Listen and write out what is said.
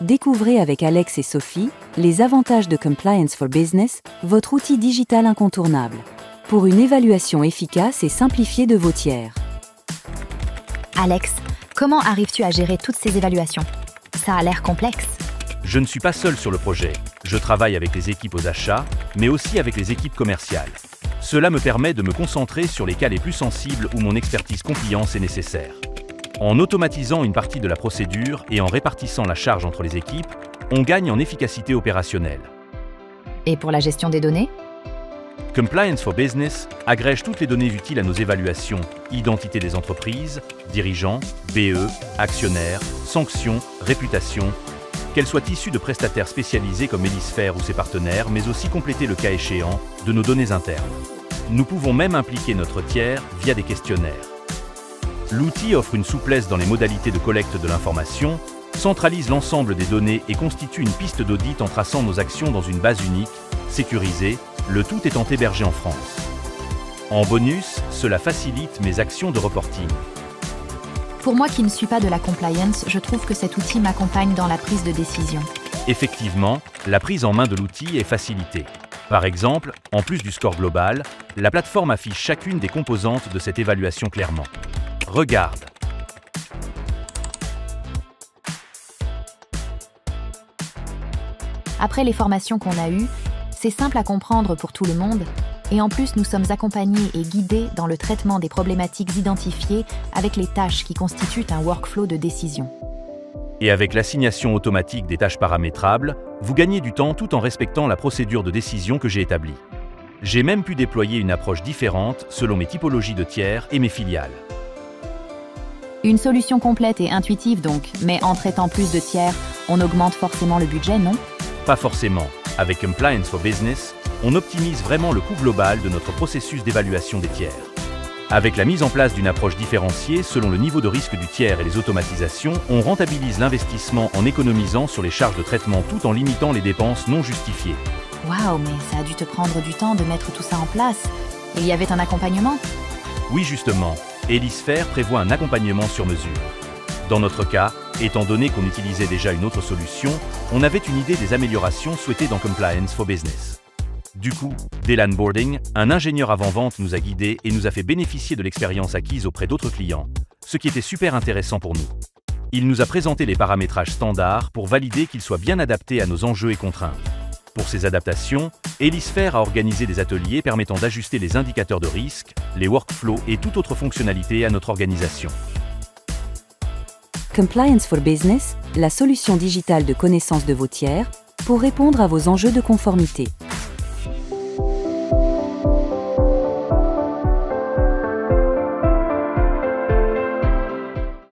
Découvrez avec Alex et Sophie les avantages de Compliance for Business, votre outil digital incontournable, pour une évaluation efficace et simplifiée de vos tiers. Alex, comment arrives-tu à gérer toutes ces évaluations? Ça a l'air complexe. Je ne suis pas seul sur le projet. Je travaille avec les équipes aux achats, mais aussi avec les équipes commerciales. Cela me permet de me concentrer sur les cas les plus sensibles où mon expertise compliance est nécessaire. En automatisant une partie de la procédure et en répartissant la charge entre les équipes, on gagne en efficacité opérationnelle. Et pour la gestion des données? Compliance for Business agrège toutes les données utiles à nos évaluations, identité des entreprises, dirigeants, BE, actionnaires, sanctions, réputation, qu'elles soient issues de prestataires spécialisés comme Elisphère ou ses partenaires, mais aussi compléter le cas échéant de nos données internes. Nous pouvons même impliquer notre tiers via des questionnaires. L'outil offre une souplesse dans les modalités de collecte de l'information, centralise l'ensemble des données et constitue une piste d'audit en traçant nos actions dans une base unique, sécurisée, le tout étant hébergé en France. En bonus, cela facilite mes actions de reporting. Pour moi qui ne suis pas de la compliance, je trouve que cet outil m'accompagne dans la prise de décision. Effectivement, la prise en main de l'outil est facilitée. Par exemple, en plus du score global, la plateforme affiche chacune des composantes de cette évaluation clairement. Regarde. Après les formations qu'on a eues, c'est simple à comprendre pour tout le monde, et en plus nous sommes accompagnés et guidés dans le traitement des problématiques identifiées avec les tâches qui constituent un workflow de décision. Et avec l'assignation automatique des tâches paramétrables, vous gagnez du temps tout en respectant la procédure de décision que j'ai établie. J'ai même pu déployer une approche différente selon mes typologies de tiers et mes filiales. Une solution complète et intuitive donc, mais en traitant plus de tiers, on augmente forcément le budget, non? Pas forcément. Avec Compliance for Business, on optimise vraiment le coût global de notre processus d'évaluation des tiers. Avec la mise en place d'une approche différenciée selon le niveau de risque du tiers et les automatisations, on rentabilise l'investissement en économisant sur les charges de traitement tout en limitant les dépenses non justifiées. Waouh, mais ça a dû te prendre du temps de mettre tout ça en place. Il y avait un accompagnement? Oui, justement, Elisphère prévoit un accompagnement sur mesure. Dans notre cas, étant donné qu'on utilisait déjà une autre solution, on avait une idée des améliorations souhaitées dans Compliance for Business. Du coup, dès l'onboarding, un ingénieur avant-vente nous a guidés et nous a fait bénéficier de l'expérience acquise auprès d'autres clients, ce qui était super intéressant pour nous. Il nous a présenté les paramétrages standards pour valider qu'ils soient bien adaptés à nos enjeux et contraintes. Pour ces adaptations, Elisphère a organisé des ateliers permettant d'ajuster les indicateurs de risque, les workflows et toute autre fonctionnalité à notre organisation. Compliance for Business, la solution digitale de connaissance de vos tiers, pour répondre à vos enjeux de conformité.